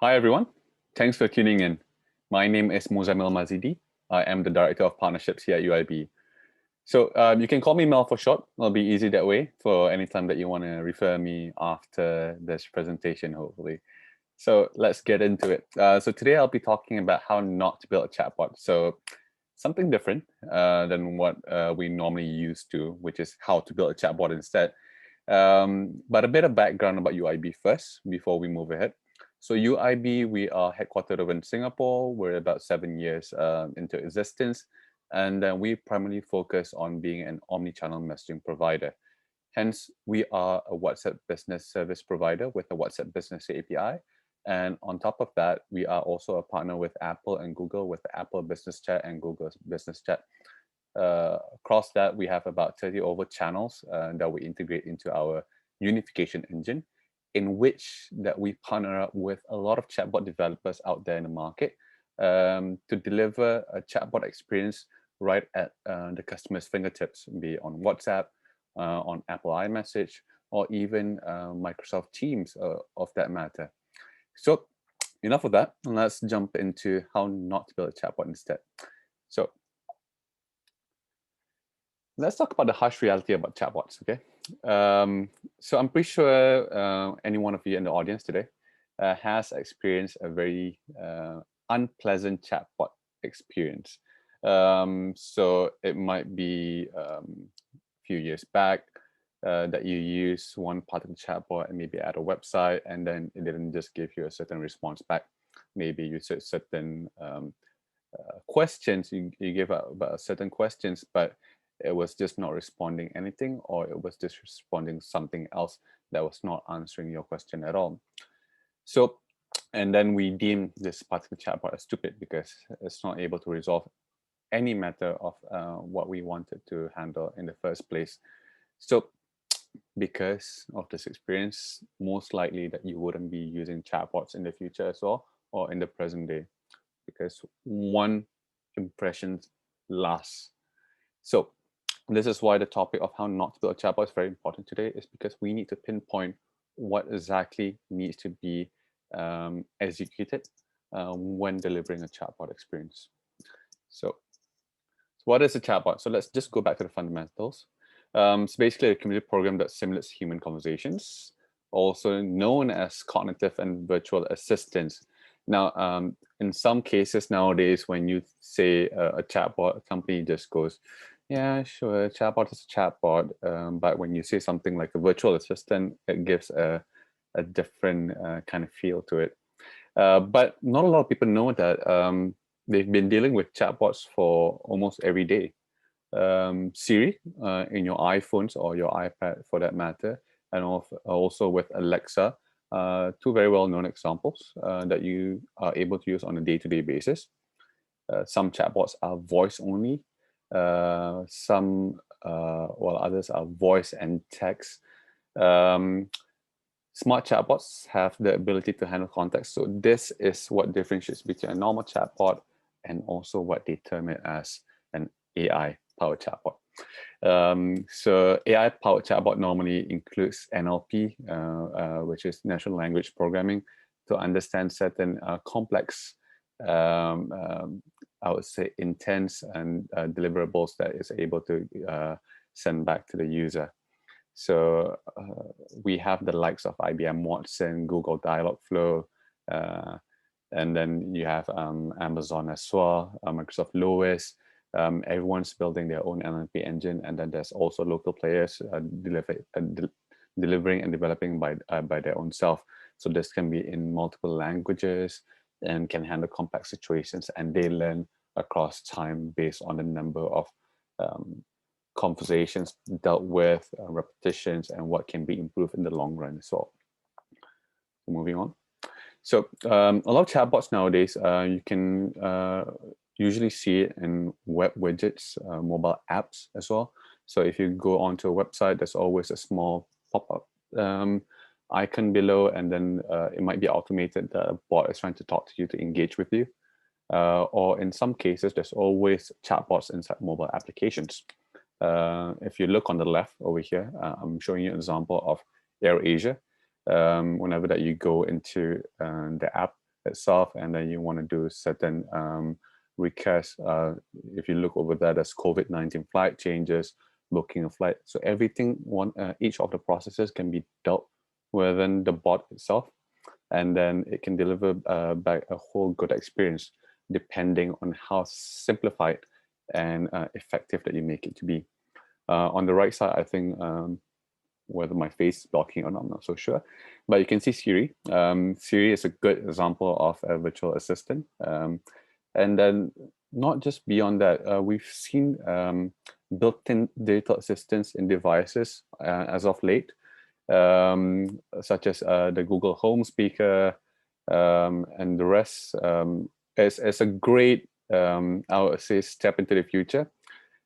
Hi, everyone. Thanks for tuning in. My name is Muzzamel Mazidee. I am the Director of Partnerships here at UIB. So you can call me Mel for short. It'll be easy that way for any time that you want to refer me after this presentation, hopefully. So let's get into it. So today I'll be talking about how not to build a chatbot. So something different than what we normally used to, which is how to build a chatbot instead. But a bit of background about UIB first before we move ahead. So UIB, we are headquartered over in Singapore. We're about 7 years into existence, and we primarily focus on being an omni-channel messaging provider. Hence, we are a WhatsApp business service provider with a WhatsApp business API. And on top of that, we are also a partner with Apple and Google with the Apple Business Chat and Google's Business Chat. Across that, we have about 30 over channels that we integrate into our unification engine, in which that we partner up with a lot of chatbot developers out there in the market to deliver a chatbot experience right at the customer's fingertips, be it on WhatsApp, on Apple iMessage, or even Microsoft Teams of that matter. So enough of that, and let's jump into how not to build a chatbot instead. So let's talk about the harsh reality about chatbots, okay? So I'm pretty sure any one of you in the audience today has experienced a very unpleasant chatbot experience. So it might be a few years back that you use one part of the chatbot and maybe at a website, and then it didn't just give you a certain response back. Maybe you said certain questions, you gave out about certain questions, but it was just not responding anything, or it was just responding something else that was not answering your question at all. So, and then we deem this particular chatbot as stupid because it's not able to resolve any matter of what we wanted to handle in the first place. So because of this experience, most likely that you wouldn't be using chatbots in the future as well, or in the present day, because one impression lasts. So this is why the topic of how not to build a chatbot is very important today, is because we need to pinpoint what exactly needs to be executed when delivering a chatbot experience. So what is a chatbot? So let's just go back to the fundamentals. It's basically a computer program that simulates human conversations, also known as cognitive and virtual assistants. Now, in some cases nowadays, when you say a chatbot, a company just goes, yeah, sure, a chatbot is a chatbot. But when you say something like a virtual assistant, it gives a different kind of feel to it. But not a lot of people know that they've been dealing with chatbots for almost every day. Siri in your iPhones or your iPad for that matter, and also with Alexa, two very well-known examples that you are able to use on a day-to-day basis. Some chatbots are voice only, while others are voice and text. Smart chatbots have the ability to handle context. So this is what differentiates between a normal chatbot and also what they term it as an AI-powered chatbot. So AI-powered chatbot normally includes NLP, which is natural language programming, to understand certain complex, I would say, intents and deliverables that is able to send back to the user. So we have the likes of IBM Watson, Google Dialogflow, and then you have Amazon as well, Microsoft Lewis. Everyone's building their own NLP engine, and then there's also local players delivering and developing by their own self. So this can be in multiple languages and can handle complex situations, and they learn across time based on the number of conversations dealt with, repetitions, and what can be improved in the long run as well. Moving on. So a lot of chatbots nowadays, you can usually see it in web widgets, mobile apps as well. So if you go onto a website, there's always a small pop-up icon below, and then it might be automated that a bot is trying to talk to you to engage with you. Or in some cases, there's always chatbots inside mobile applications. If you look on the left over here, I'm showing you an example of AirAsia. Whenever that you go into the app, itself, and then you want to do certain requests. If you look over there, there's COVID-19 flight changes, booking a flight. So everything, each of the processes can be dealt within the bot itself, and then it can deliver back a whole good experience depending on how simplified and effective that you make it to be. On the right side, I think whether my face is blocking or not, I'm not so sure. But you can see Siri. Siri is a good example of a virtual assistant. And then not just beyond that, we've seen built-in digital assistants in devices as of late, such as the Google Home speaker and the rest. It's a great, I would say, step into the future.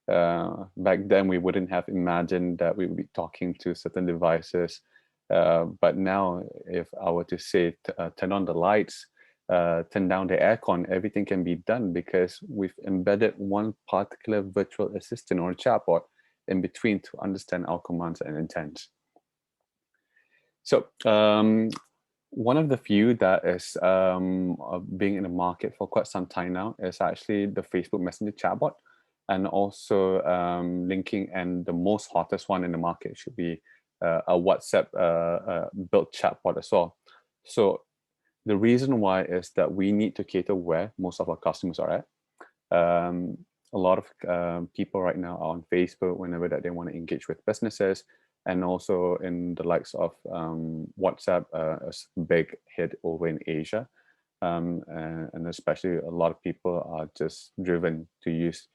Back then, we wouldn't have imagined that we would be talking to certain devices. But now, if I were to say, turn on the lights, turn down the aircon, everything can be done because we've embedded one particular virtual assistant or chatbot in between to understand our commands and intents. So one of the few that is being in the market for quite some time now is actually the Facebook Messenger chatbot, and also linking, and the most hottest one in the market should be a WhatsApp built chatbot as well. So the reason why is that we need to cater where most of our customers are at. A lot of people right now are on Facebook whenever that they want to engage with businesses, and also in the likes of WhatsApp, a big hit over in Asia. And especially a lot of people are just driven to use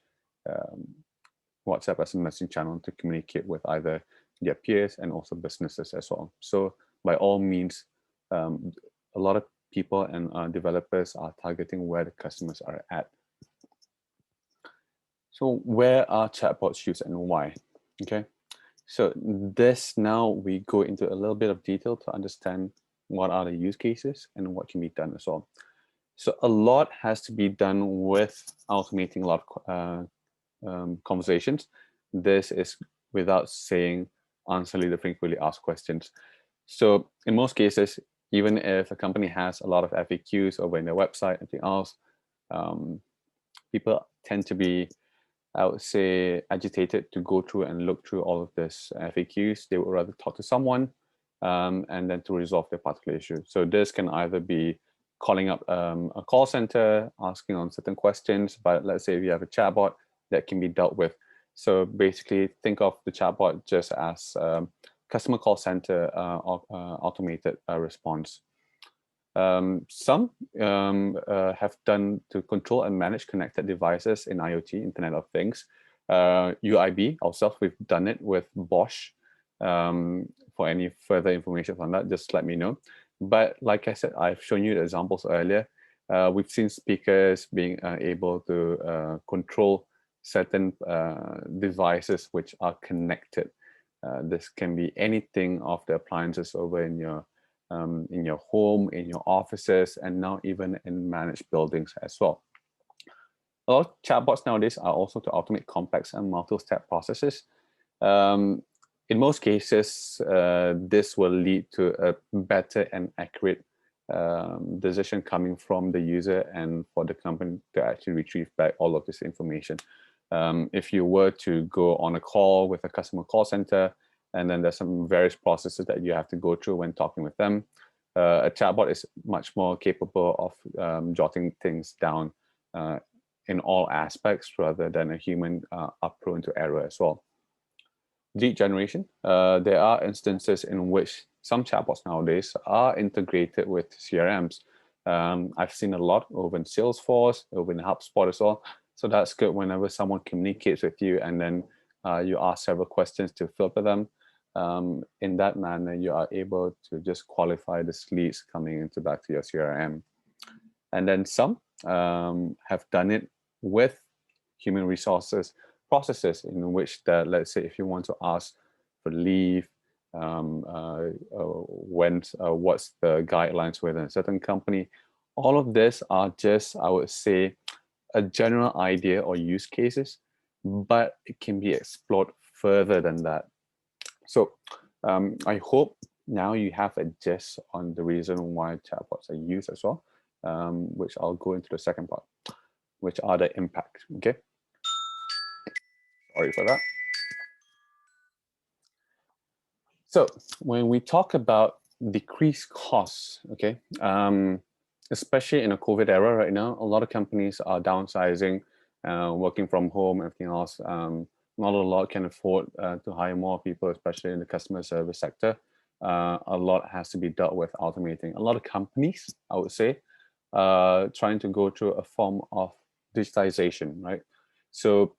WhatsApp as a messaging channel to communicate with either their peers and also businesses as well. So by all means, a lot of people and developers are targeting where the customers are at. So where are chatbots used and why? Okay, so this now we go into a little bit of detail to understand what are the use cases and what can be done as well. So a lot has to be done with automating a lot of conversations. This is without saying answering the frequently asked questions. So in most cases, even if a company has a lot of FAQs over in their website and everything else, people tend to be, I would say, agitated to go through and look through all of this FAQs. They would rather talk to someone and then to resolve their particular issue. So this can either be calling up a call center, asking on certain questions, but let's say if you have a chatbot that can be dealt with. So basically think of the chatbot just as customer call center automated response. Some have done to control and manage connected devices in IoT, Internet of Things. UIB, ourselves, we've done it with Bosch. For any further information on that, just let me know. But like I said, I've shown you the examples earlier. We've seen speakers being able to control certain devices which are connected. This can be anything of the appliances over in your home, in your offices, and now even in managed buildings as well. A lot of chatbots nowadays are also to automate complex and multi-step processes. In most cases, this will lead to a better and accurate decision coming from the user and for the company to actually retrieve back all of this information. If you were to go on a call with a customer call center, and then there's some various processes that you have to go through when talking with them, a chatbot is much more capable of jotting things down in all aspects rather than a human are prone to error as well. Lead generation. There are instances in which some chatbots nowadays are integrated with CRMs. I've seen a lot over in Salesforce, over in HubSpot as well. So that's good whenever someone communicates with you and then you ask several questions to filter them. In that manner, you are able to just qualify the leads coming into back to your CRM. And then some have done it with human resources processes, in which that, let's say, if you want to ask for leave, what's the guidelines within a certain company, all of this are just, I would say, a general idea or use cases, but it can be explored further than that. So I hope now you have a gist on the reason why chatbots are used as well. which I'll go into the second part, which are the impact. Okay, sorry for that. So when we talk about decreased costs, okay, especially in a COVID era right now, a lot of companies are downsizing, working from home, everything else. Not a lot can afford to hire more people, especially in the customer service sector. A lot has to be dealt with automating. A lot of companies, I would say, trying to go through a form of digitization, right? So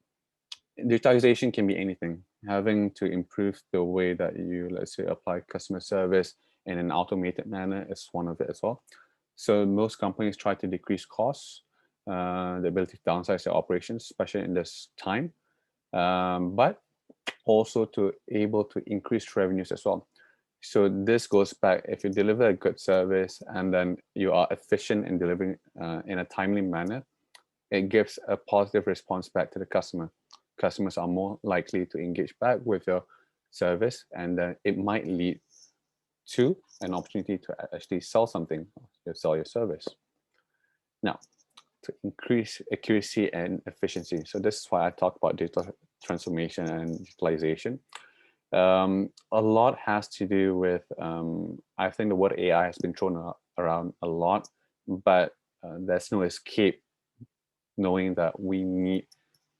digitization can be anything. Having to improve the way that you, let's say, apply customer service in an automated manner is one of it as well. So most companies try to decrease costs, the ability to downsize their operations, especially in this time, but also to able to increase revenues as well. So this goes back, if you deliver a good service and then you are efficient in delivering in a timely manner, it gives a positive response back to the customer. Customers are more likely to engage back with your service, and it might lead to an opportunity to actually sell something, to sell your service. Now, to increase accuracy and efficiency. So this is why I talk about data transformation and utilization. A lot has to do with, I think the word AI has been thrown around a lot, but there's no escape knowing that we need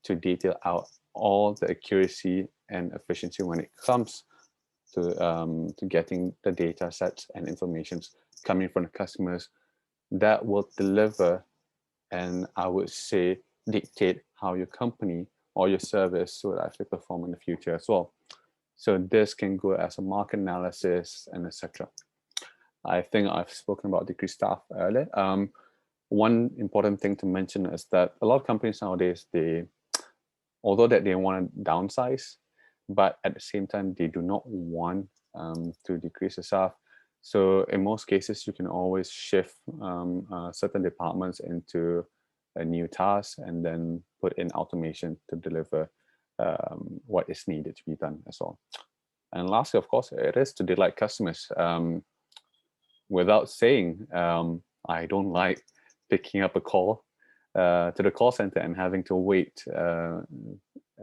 to detail out all the accuracy and efficiency when it comes to getting the data sets and informations coming from the customers that will deliver, and I would say dictate how your company or your service will actually perform in the future as well. So this can go as a market analysis and etc. I think I've spoken about decreased staff earlier. One important thing to mention is that a lot of companies nowadays, although that they want to downsize, but at the same time, they do not want to decrease the staff. So in most cases, you can always shift certain departments into a new task and then put in automation to deliver what is needed to be done as well. And lastly, of course, it is to delight customers. Without saying, I don't like picking up a call to the call center and having to wait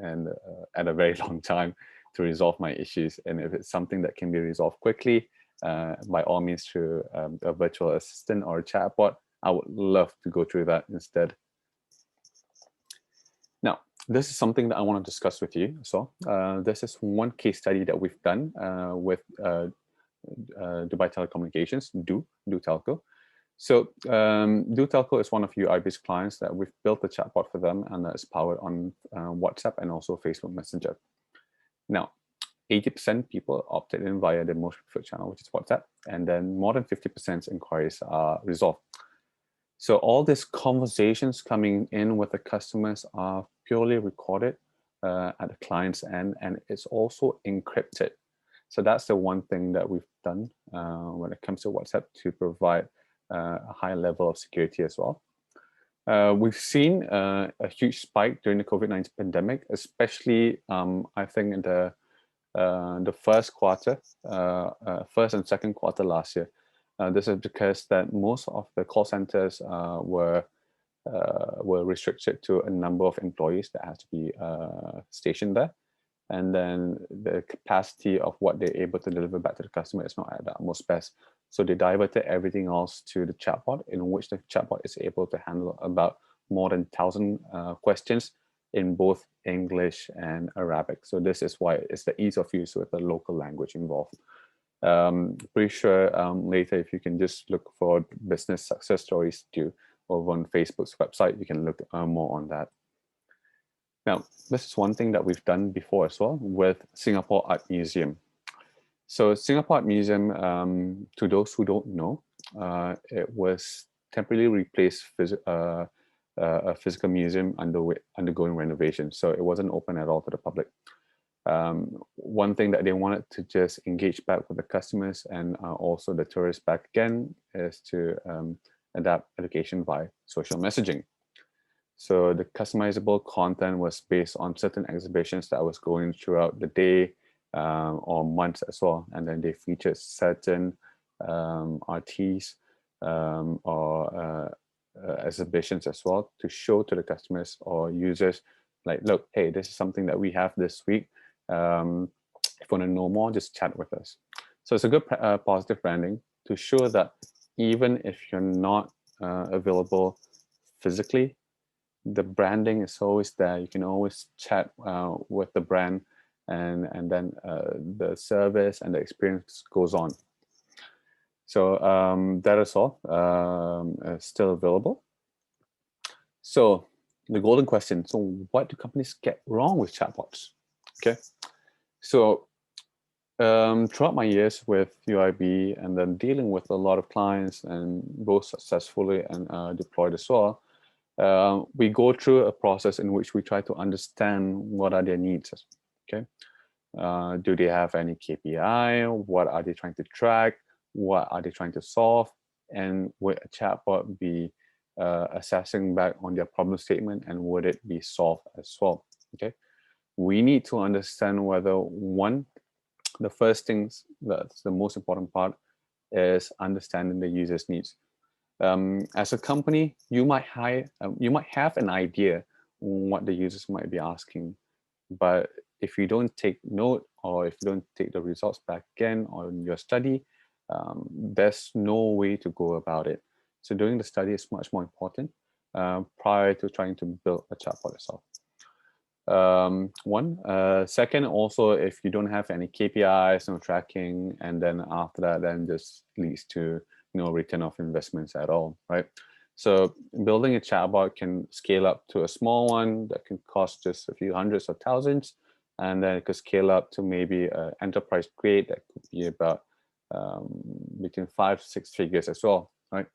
and at a very long time to resolve my issues. And if it's something that can be resolved quickly, by all means through a virtual assistant or a chatbot, I would love to go through that instead. Now, this is something that I want to discuss with you. So this is one case study that we've done with Dubai Telecommunications, Do Telco. So Do Telco is one of UIB's clients that we've built a chatbot for them, and that is powered on WhatsApp and also Facebook Messenger. Now, 80% people opted in via the most preferred channel, which is WhatsApp, and then more than 50% inquiries are resolved. So all these conversations coming in with the customers are purely recorded at the client's end, and it's also encrypted. So that's the one thing that we've done when it comes to WhatsApp to provide a high level of security as well. We've seen a huge spike during the COVID-19 pandemic, especially I think in the first quarter, first and second quarter last year. This is because that most of the call centers were restricted to a number of employees that had to be stationed there. And then the capacity of what they're able to deliver back to the customer is not at the utmost best. So they diverted everything else to the chatbot, in which the chatbot is able to handle about more than 1,000 questions in both English and Arabic. So this is why it's the ease of use with the local language involved. Pretty sure later, if you can just look for business success stories too over on Facebook's website, you can look more on that. Now, this is one thing that we've done before as well with Singapore Art Museum. So Singapore Art Museum, to those who don't know, it was temporarily replaced a physical museum undergoing renovation. So it wasn't open at all to the public. One thing that they wanted to just engage back with the customers and also the tourists back again is to adapt education by social messaging. So the customizable content was based on certain exhibitions that was going throughout the day or months as well. And then they featured certain artists or exhibitions as well to show to the customers or users, like, look, hey, this is something that we have this week. If you want to know more, just chat with us. So it's a good positive branding to show that even if you're not available physically, the branding is always there. You can always chat with the brand, and then the service and the experience goes on. So that is all still available. So the golden question. So what do companies get wrong with chatbots? Okay. So throughout my years with UIB and then dealing with a lot of clients and both successfully and deployed as well, we go through a process in which we try to understand what are their needs. Okay. Do they have any KPI? What are they trying to track? What are they trying to solve? And would a chatbot be assessing back on their problem statement, and would it be solved as well? Okay, we need to understand whether, one, the first things, that's the most important part, is understanding the user's needs. As a company, you might have an idea what the users might be asking, but if you don't take note, or if you don't take the results back again on your study, there's no way to go about it. So doing the study is much more important prior to trying to build a chatbot itself. Second, also, if you don't have any KPIs, no tracking, and then after that, then this leads to no return of investments at all, right? So building a chatbot can scale up to a small one that can cost just a few hundreds of thousands, and then it could scale up to maybe an enterprise grade that could be about between 5-6 figures as well, right?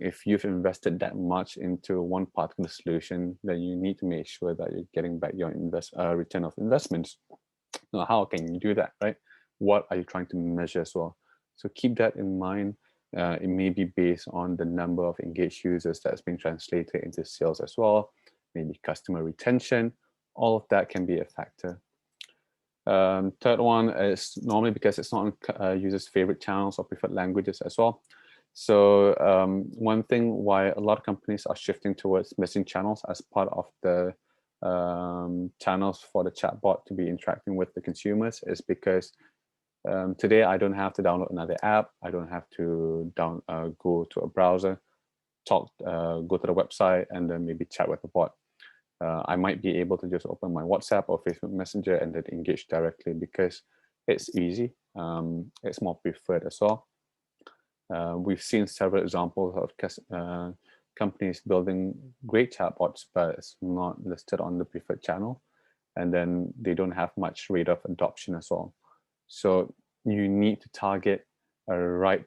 If you've invested that much into one particular solution, then you need to make sure that you're getting back your return of investments. Now, how can you do that, right? What are you trying to measure as well? So keep that in mind. It may be based on the number of engaged users that's been translated into sales as well, maybe customer retention. All of that can be a factor. Third one is normally because it's not on users' favorite channels or preferred languages as well. So one thing why a lot of companies are shifting towards messaging channels as part of the channels for the chatbot to be interacting with the consumers is because today I don't have to download another app. I don't have to go to a browser, go to the website, and then maybe chat with the bot. I might be able to just open my WhatsApp or Facebook Messenger and then engage directly because it's easy. It's more preferred as well. We've seen several examples of companies building great chatbots, but it's not listed on the preferred channel, and then they don't have much rate of adoption as well. So you need to target a right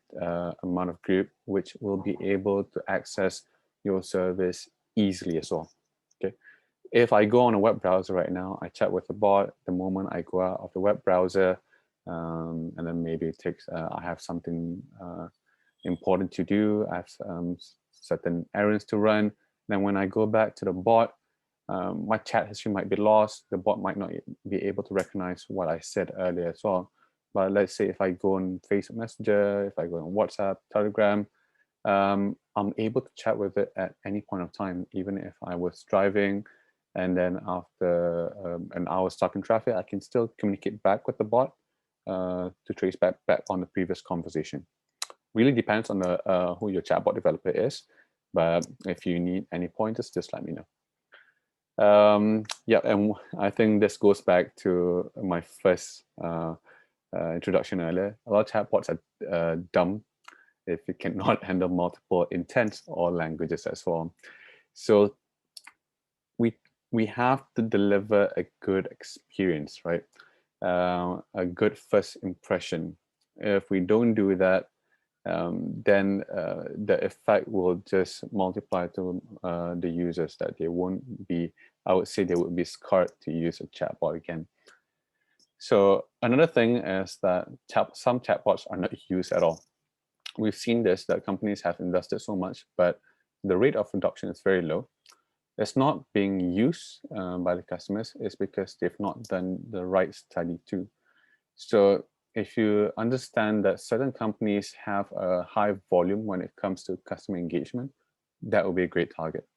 amount of group which will be able to access your service easily as well. Okay. If I go on a web browser right now, I chat with the bot. The moment I go out of the web browser, and then maybe it takes, I have something important to do. I have certain errands to run. Then when I go back to the bot, my chat history might be lost. The bot might not be able to recognize what I said earlier as well. But let's say if I go on Facebook Messenger, if I go on WhatsApp, Telegram, I'm able to chat with it at any point of time, even if I was driving. And then after an hour stuck in traffic, I can still communicate back with the bot to trace back on the previous conversation. Really depends on the who your chatbot developer is, but if you need any pointers, just let me know. Yeah, and I think this goes back to my first introduction earlier. A lot of chatbots are dumb if you cannot handle multiple intents or languages as well. So we have to deliver a good experience, right? A good first impression. If we don't do that, then the effect will just multiply to the users, that they won't be, I would say they would be scared to use a chatbot again. So another thing is that some chatbots are not used at all. We've seen this, that companies have invested so much, but the rate of adoption is very low. It's not being used by the customers. It's because they've not done the right study too. So if you understand that certain companies have a high volume when it comes to customer engagement, that would be a great target.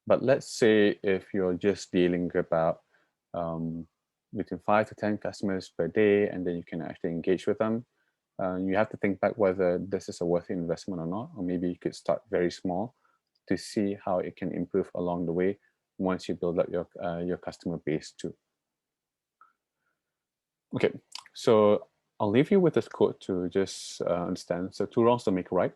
But let's say if you're just dealing about um, between 5 to 10 customers per day, and then you can actually engage with them, you have to think back whether this is a worthy investment or not, or maybe you could start very small to see how it can improve along the way once you build up your customer base too. Okay, so I'll leave you with this quote to just understand. So 2 wrongs don't make a right.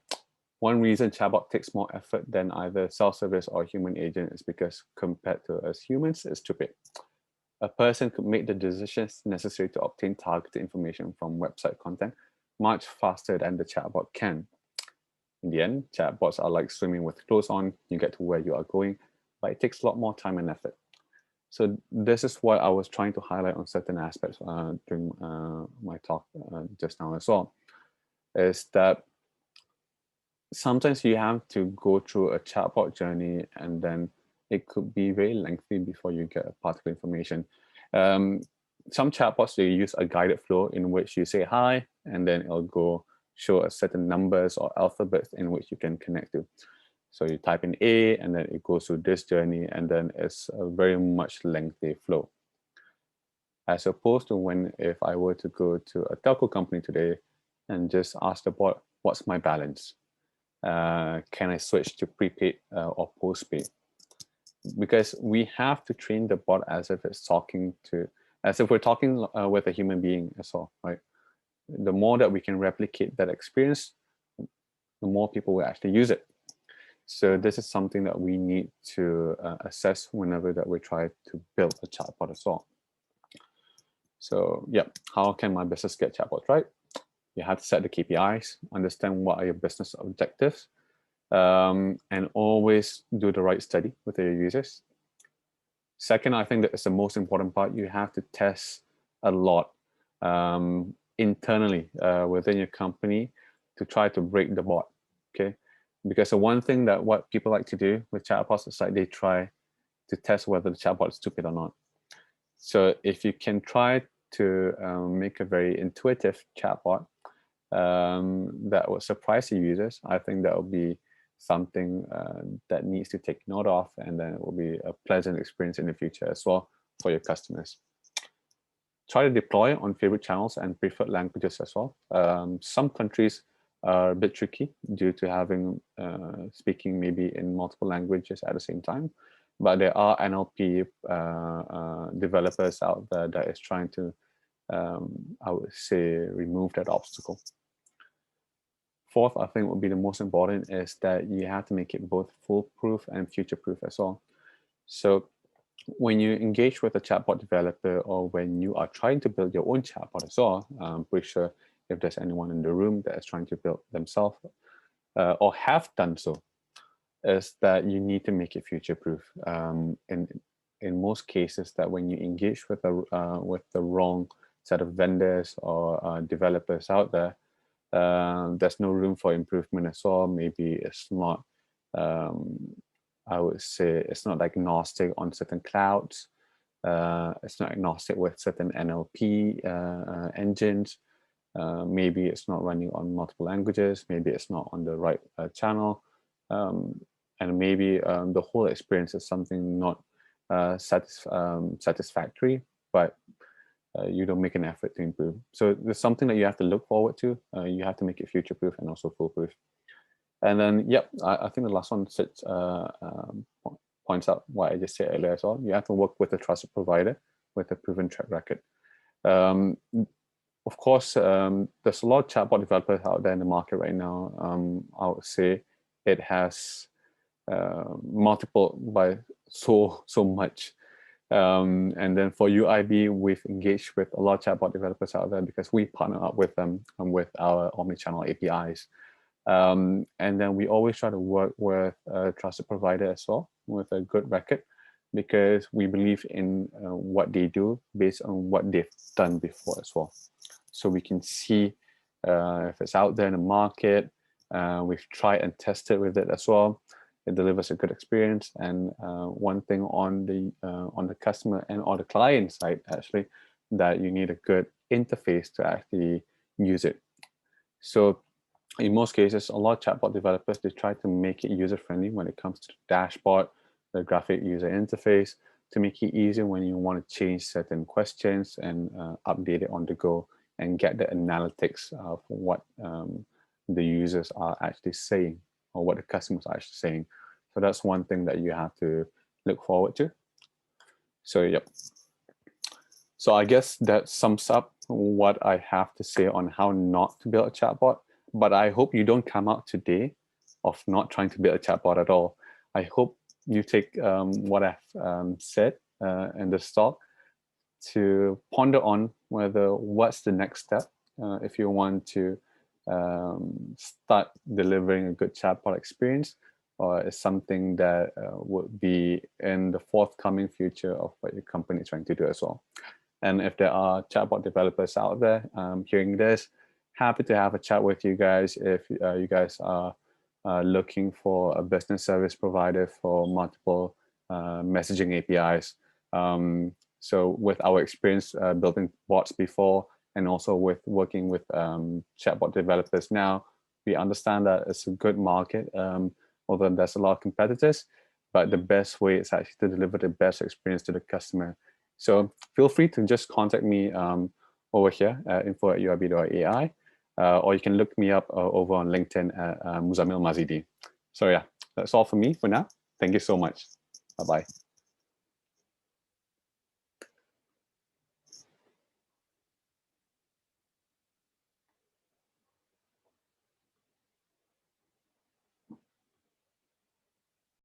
One reason chatbot takes more effort than either self-service or human agent is because compared to us humans, it's stupid. A person could make the decisions necessary to obtain targeted information from website content much faster than the chatbot can. In the end, chatbots are like swimming with clothes on. You get to where you are going, but it takes a lot more time and effort. So this is what I was trying to highlight on certain aspects during my talk just now as well, is that sometimes you have to go through a chatbot journey, and then it could be very lengthy before you get a particular information. Some chatbots, they use a guided flow in which you say hi, and then it'll go show a certain numbers or alphabets in which you can connect to. So you type in A, and then it goes through this journey, and then it's a very much lengthy flow. As opposed to if I were to go to a telco company today and just ask the bot, what's my balance? Can I switch to prepaid or postpaid? Because we have to train the bot as if we're talking with a human being as well, right? The more that we can replicate that experience, the more people will actually use it. So this is something that we need to assess whenever that we try to build a chatbot as well. So yeah, how can my business get chatbots right? You have to set the KPIs, understand what are your business objectives, and always do the right study with your users. Second, I think that is the most important part. You have to test a lot internally within your company to try to break the bot. Okay, because the one thing that what people like to do with chatbots is like they try to test whether the chatbot is stupid or not. So if you can try to make a very intuitive chatbot that would surprise the users, I think that will be something that needs to take note of, and then it will be a pleasant experience in the future as well for your customers. Try to deploy on favorite channels and preferred languages as well. Some countries are a bit tricky due to having speaking maybe in multiple languages at the same time, but there are NLP developers out there that is trying to, I would say, remove that obstacle. Fourth, I think would be the most important, is that you have to make it both foolproof and future-proof as well. So when you engage with a chatbot developer, or when you are trying to build your own chatbot as well, I'm pretty sure if there's anyone in the room that is trying to build themselves or have done so, is that you need to make it future-proof. In most cases, that when you engage with the wrong set of vendors or developers out there, there's no room for improvement as well. Maybe it's not, I would say, it's not agnostic on certain clouds. It's not agnostic with certain NLP engines. Maybe it's not running on multiple languages. Maybe it's not on the right channel. And maybe the whole experience is something not satisfactory, but you don't make an effort to improve. So there's something that you have to look forward to. You have to make it future-proof and also foolproof. And then, yep, I think the last one points out what I just said earlier as well. You have to work with a trusted provider with a proven track record. Of course, there's a lot of chatbot developers out there in the market right now. I would say it has multiple by so much. And then for UIB, we've engaged with a lot of chatbot developers out there because we partner up with them and with our omnichannel APIs. And then we always try to work with a trusted provider as well with a good record, because we believe in what they do based on what they've done before as well. So we can see if it's out there in the market. We've tried and tested with it as well. It delivers a good experience. And one thing on the customer and on the client side, actually, that you need a good interface to actually use it. So in most cases, a lot of chatbot developers, they try to make it user-friendly when it comes to the dashboard, the graphic user interface, to make it easier when you want to change certain questions and update it on the go and get the analytics of what the users are actually saying or what the customers are actually saying. So that's one thing that you have to look forward to. So, yep. So I guess that sums up what I have to say on how not to build a chatbot. But I hope you don't come out today of not trying to build a chatbot at all. I hope you take what I've said in this talk to ponder on whether what's the next step if you want to start delivering a good chatbot experience, or is something that would be in the forthcoming future of what your company is trying to do as well. And if there are chatbot developers out there hearing this, happy to have a chat with you guys if you guys are looking for a business service provider for multiple messaging APIs. So with our experience building bots before, and also with working with chatbot developers now, we understand that it's a good market, although there's a lot of competitors, but the best way is actually to deliver the best experience to the customer. So feel free to just contact me over here at info@urb.ai, or you can look me up over on LinkedIn at Muzzamel Mazidee. So yeah, that's all for me for now. Thank you so much. Bye-bye.